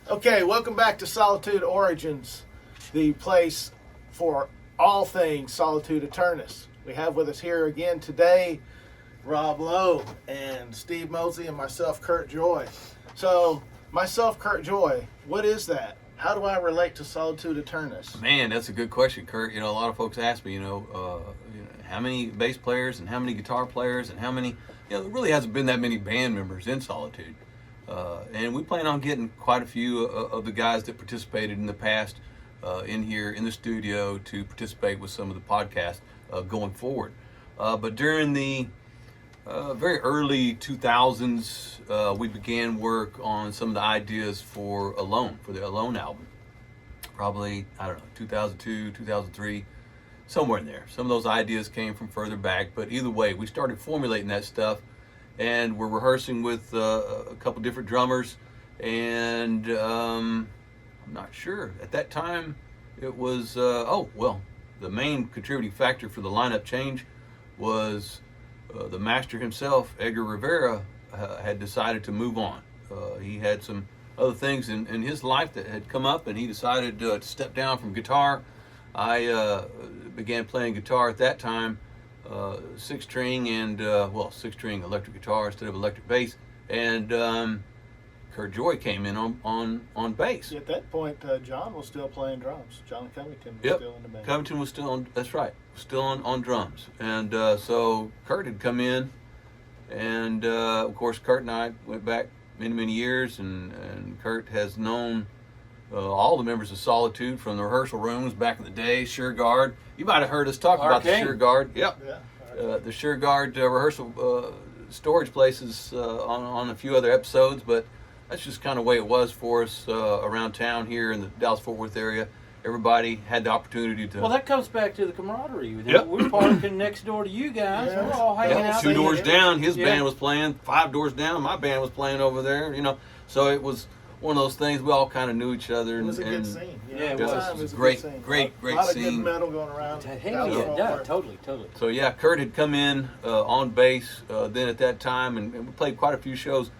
Okay, welcome back to Solitude Origins, the place for all things Solitude Aeturnus. We have with us here again today Rob Lowe and Steve Moseley and myself, Kurt Joye. So, myself, Kurt Joye, what is that? How do I relate to Solitude Aeturnus? Man, that's a good question, Kurt. You know, a lot of folks ask me, how many bass players and how many guitar players and how many, there really hasn't been that many band members in Solitude. And we plan on getting quite a few of the guys that participated in the past in here in the studio to participate with some of the podcasts going forward. But during the very early 2000s, we began work on some of the ideas for Alone, for the Alone album. Probably, 2002, 2003, somewhere in there. Some of those ideas came from further back, but either way, we started formulating that stuff. And we're rehearsing with a couple different drummers, and I'm not sure. At that time, it was, the main contributing factor for the lineup change was the master himself, Edgar Rivera, had decided to move on. He had some other things in his life that had come up, and he decided to step down from guitar. I began playing guitar at that time. Six-string and six-string electric guitar instead of electric bass, and Kurt Joye came in on bass. At that point, John was still playing drums. John Covington was still in the band. Covington was still on. That's right, still on drums, and so Kurt had come in, and of course Kurt and I went back many years, and Kurt has known all the members of Solitude from the rehearsal rooms back in the day. Sure Guard. You might have heard us talk about the Sure Guard. Yep. Yeah. The Sure Guard rehearsal storage places on a few other episodes, but that's just kind of the way it was for us around town here in the Dallas-Fort Worth area. Everybody had the opportunity to... Well, that comes back to the camaraderie. Yep. We're parking next door to you guys. Yeah. We're all hanging out. 2 doors down, his band was playing. 5 doors down, my band was playing over there. So it was one of those things. We all kind of knew each other. It was a good scene. It was a great scene. Great a lot scene. Of good metal going around. Totally. So yeah, Kurt had come in on bass then at that time, and we played quite a few shows.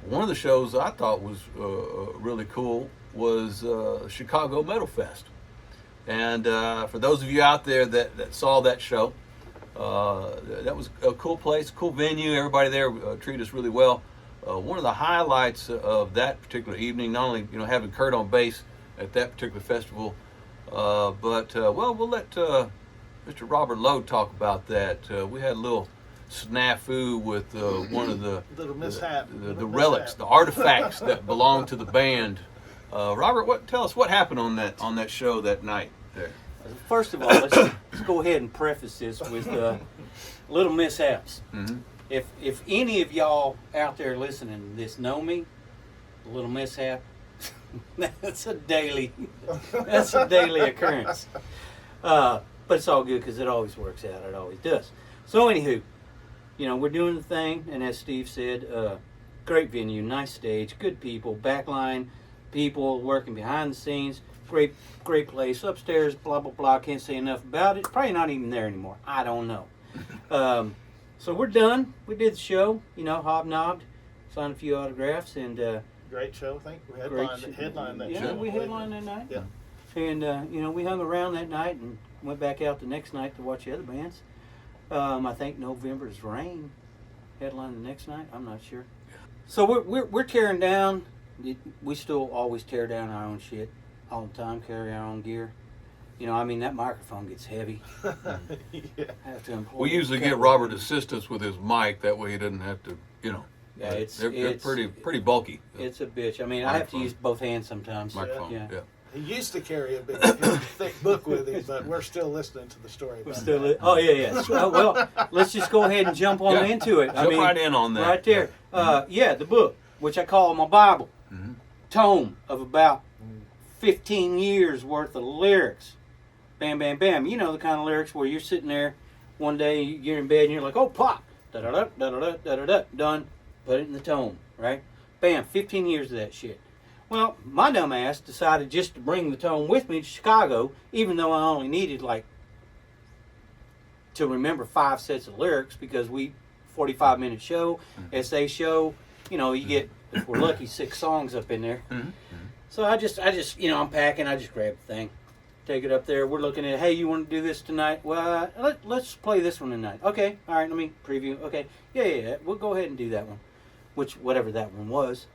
One of the shows I thought was really cool was Chicago Metal Fest. And for those of you out there that saw that show, that was a cool place, cool venue. Everybody there treated us really well. One of the highlights of that particular evening, not only having Kurt on bass at that particular festival, but we'll let Mr. Robert Lowe talk about that. We had a little snafu with one of the little mishap, the relics, the artifacts that belong to the band. Robert, tell us what happened on that show that night there. First of all, let's go ahead and preface this with little mishaps. Mm-hmm. If any of y'all out there listening to this know me, a little mishap, that's a daily occurrence. But it's all good because it always works out. It always does. So anywho, we're doing the thing, and as Steve said, great venue, nice stage, good people, backline people working behind the scenes, great place, upstairs, blah blah blah. Can't say enough about it. Probably not even there anymore. I don't know. So we're done. We did the show, hobnobbed, signed a few autographs, and great show. I think we headlined that show. Yeah, we headlined that night. Yeah. And we hung around that night and went back out the next night to watch the other bands. I think November's Rain headlined the next night. I'm not sure. So we're tearing down. We still always tear down our own shit all the time. Carry our own gear. That microphone gets heavy. Yeah. Have to employ We usually get Robert assistance with his mic. That way he doesn't have to, Yeah, they're pretty bulky. It's a bitch. I have to use both hands sometimes. Microphone, yeah. He used to carry a big thick book with him, but we're still listening to the story. Well, let's just go ahead and jump on into it. Jump right in on that. Right there. The book, which I call my Bible, tome of about 15 years worth of lyrics. Bam, bam, bam. The kind of lyrics where you're sitting there one day, you're in bed and you're like, oh, pop, da-da-da, da-da-da, da-da-da, done. Put it in the tome, right? Bam, 15 years of that shit. Well, my dumb ass decided just to bring the tome with me to Chicago, even though I only needed to remember 5 sets of lyrics because 45-minute show, SA show, you get, if we're lucky, 6 songs up in there. So I just, I'm packing. I just grab the thing, take it up there. We're looking at, hey, you want to do this tonight? Well, let's play this one tonight. Okay, all right, let me preview. Okay, yeah, we'll go ahead and do that one, whatever that one was.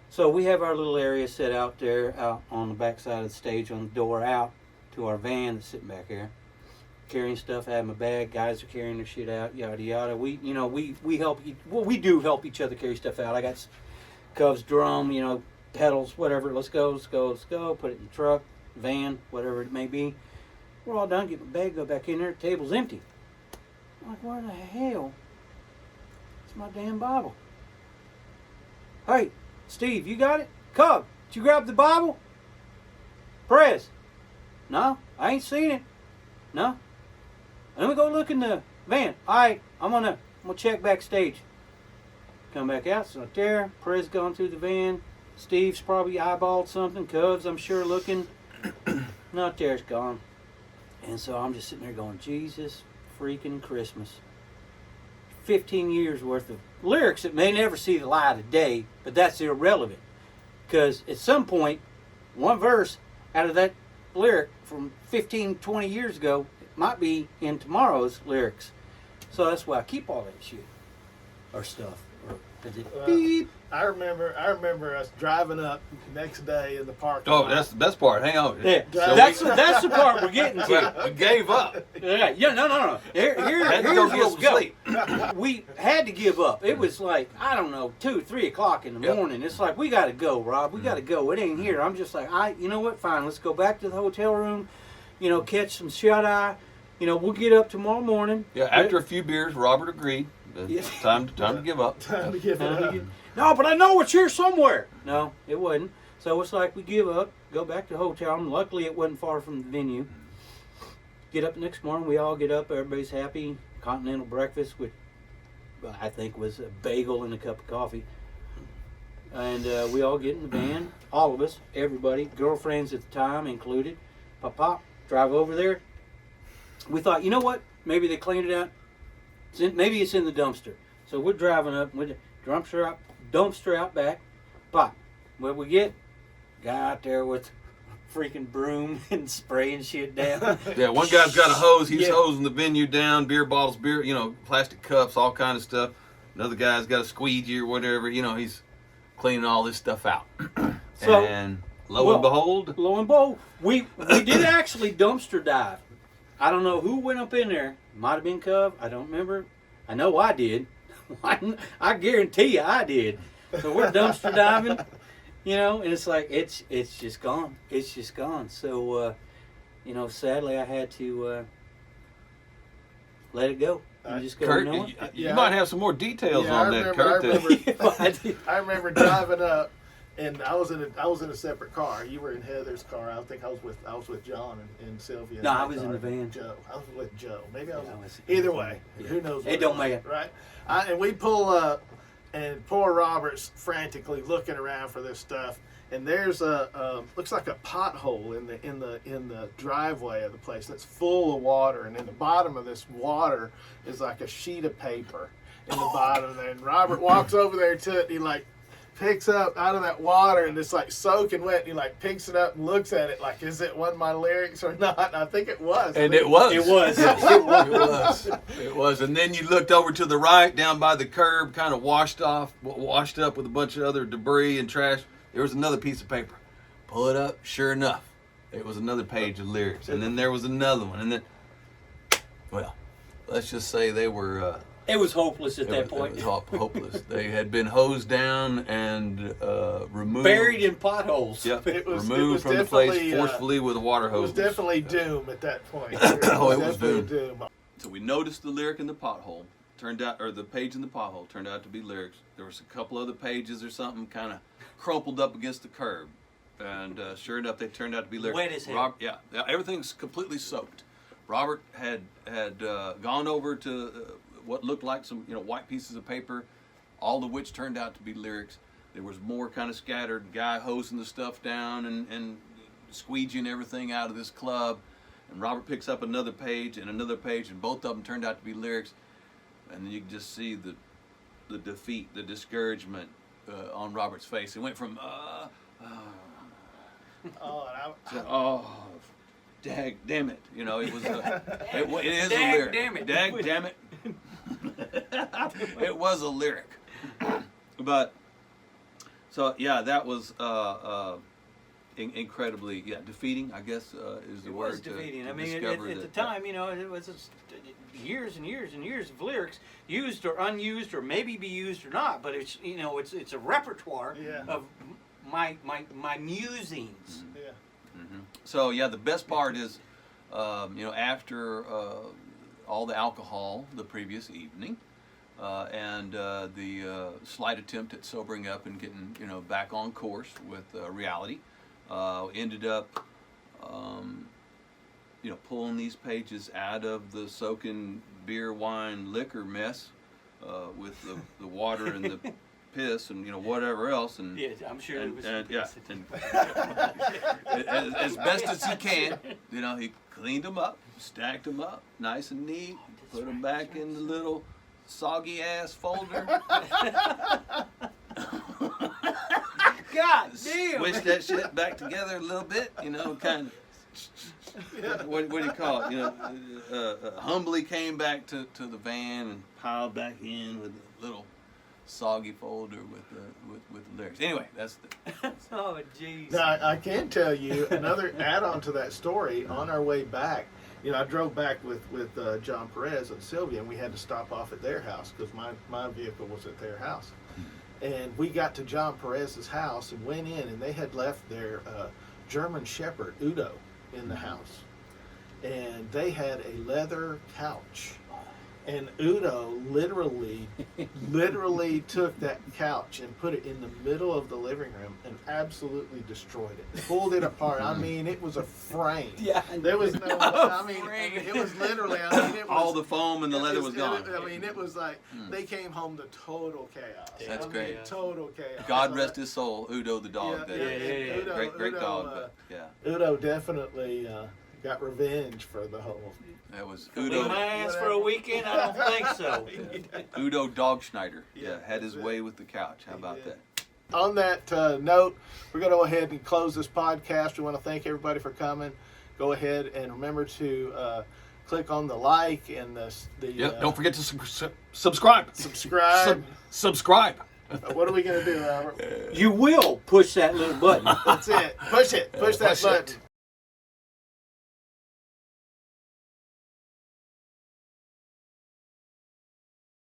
So we have our little area set out there, out on the back side of the stage, on the door out to our van that's sitting back here. Carrying stuff, I have my bag. Guys are carrying their shit out, yada yada. We help. We do help each other carry stuff out. I got Cubs drum, pedals, whatever. Let's go. Put it in the truck, van, whatever it may be. We're all done. Get my bag, go back in there. The table's empty. I'm like, where the hell? It's my damn Bible. Hey, Steve, you got it? Cub, did you grab the Bible? Prez? No, I ain't seen it. No. Let me go look in the van. All right, I'm gonna check backstage. Come back out, it's not there. Prez gone through the van. Steve's probably eyeballed something. Cubs, I'm sure, looking. Not there, it's gone. And so I'm just sitting there going, Jesus freaking Christmas. 15 years worth of lyrics that may never see the light of day, but that's irrelevant. Because at some point, one verse out of that lyric from 15, 20 years ago might be in tomorrow's lyrics. So that's why I keep all that shit or stuff. Beep. I remember us driving up the next day in the parking Oh, lot. that's the best part. Hang on. Yeah, So that's the part we're getting to. we gave up. Yeah, no. Had to Here's go where get we some go. sleep. We had to give up. It was like, I don't know, 2, 3 o'clock in the Yep. morning. It's like, we got to go, Rob. We got to go. It ain't here. I'm just like, you know what? Fine. Let's go back to the hotel room, catch some shut-eye. We'll get up tomorrow morning. Yeah, after a few beers, Robert agreed. Time to give up. Time to give it up. No, but I know it's here somewhere. No, it wasn't. So it's like we give up, go back to the hotel room. Luckily, it wasn't far from the venue. Get up the next morning. We all get up. Everybody's happy. Continental breakfast, which I think was a bagel and a cup of coffee. And we all get in the van. All of us, everybody, girlfriends at the time included. Pop, drive over there. We thought, you know what? Maybe they cleaned it out. Maybe it's in the dumpster. So we're driving up with the dumpster out back. Pop. What we get? Guy out there with freaking broom and spraying shit down. Yeah, one guy's got a hose. He's Yeah. hosing the venue down. Beer bottles, plastic cups, all kind of stuff. Another guy's got a squeegee or whatever. He's cleaning all this stuff out. So, and lo and behold, we did actually dumpster dive. I don't know who went up in there. Might have been Cub. I don't remember. I know I did. I guarantee you I did. So we're dumpster diving, and it's like it's just gone. It's just gone. So sadly I had to let it go. You just go, Kurt, you know what? you might have some more details on that, Kurt. I remember driving up, and I was in a separate car. You were in Heather's car. I think I was with John and Sylvia. No, I was in the van. Joe. I was with Joe. Maybe I was. Yeah, Either way, who knows? It don't matter, right? And we pull up, and poor Robert's frantically looking around for this stuff. And there's looks like a pothole in the driveway of the place that's full of water. And in the bottom of this water is like a sheet of paper in the bottom there. And Robert walks over there to it. And he picks up out of that water, and it's soaking wet. And he picks it up and looks at it like, is it one of my lyrics or not? And I think it was. And it was. It was. It was. And then you looked over to the right, down by the curb, kind of washed up with a bunch of other debris and trash. There was another piece of paper. Pull it up. Sure enough, it was another page of lyrics. And then there was another one. And then, well, let's just say they were. It was hopeless at that point. It was hopeless. They had been hosed down and removed. Buried in potholes. Yep. It Removed was from the place definitely, forcefully with a water It hose. was definitely doom at that point. Oh, it was definitely doom. So we noticed the lyric in the pothole. The page in the pothole turned out to be lyrics. There was a couple other pages or something kind of crumpled up against the curb. And sure enough, they turned out to be lyrics. Wet as hell. Yeah, everything's completely soaked. Robert had gone over to what looked like some white pieces of paper, all of which turned out to be lyrics. There was more kind of scattered, guy hosing the stuff down and squeegeeing everything out of this club. And Robert picks up another page, and both of them turned out to be lyrics. And then you can just see the defeat, the discouragement on Robert's face. It went from Oh, and So, oh, dag damn it! You know, it was it is Dag a lyric. damn it. Dag damn it! It was a lyric, but so yeah, that was incredibly defeating. I guess is the It word was defeating. to I mean, discover at the that- time, you know, it was just years and years and years of lyrics, used or unused, or maybe be used or not. But it's, you know, it's a repertoire Yeah. of my musings. yeah. So yeah, the best part is, you know, after all the alcohol the previous evening, and the slight attempt at sobering up and getting, you know, back on course with reality, ended up, you know, pulling these pages out of the soaking beer, wine, liquor mess with the water and the piss and, you know, whatever else, and Yeah, I'm sure it was. and as best as he can, you know, he cleaned them up, stacked them up, nice and neat, put them back in the little soggy ass folder. God damn. Switch that shit back together a little bit, you know, kind of. What do you call it? You know, humbly came back to the van and piled back in with a little soggy folder with the lyrics. Anyway, that's the. Oh, jeez. Now, I can tell you another add-on to that story. On our way back, you know, I drove back with John Perez and Sylvia, and we had to stop off at their house because my vehicle was at their house. And we got to John Perez's house and went in, and they had left their German Shepherd, Udo, in the house. And they had a leather couch. And Udo literally took that couch and put it in the middle of the living room and absolutely destroyed it. Pulled it apart. I mean, it was a frame. Yeah. There was no, I mean, it was literally, I mean, it was. All the foam and the leather was gone. I mean, it was like, they came home to total chaos. That's I mean, great. Total chaos. God So rest that- his soul, Udo the dog. Yeah, that yeah. Udo- great Udo, dog, but yeah, Udo definitely got revenge for the whole. that was Leave Udo. my ass for a weekend? I don't think so. Udo Dogschneider. Yeah, Yeah, had his that's way it. with the couch. How He about did. that? On that note, we're going to go ahead and close this podcast. We want to thank everybody for coming. Go ahead and remember to click on the like and the Don't forget to subscribe. subscribe. Subscribe. What are we going to do, Robert? You will push that little button. That's it. Push it. Push that Push it. button.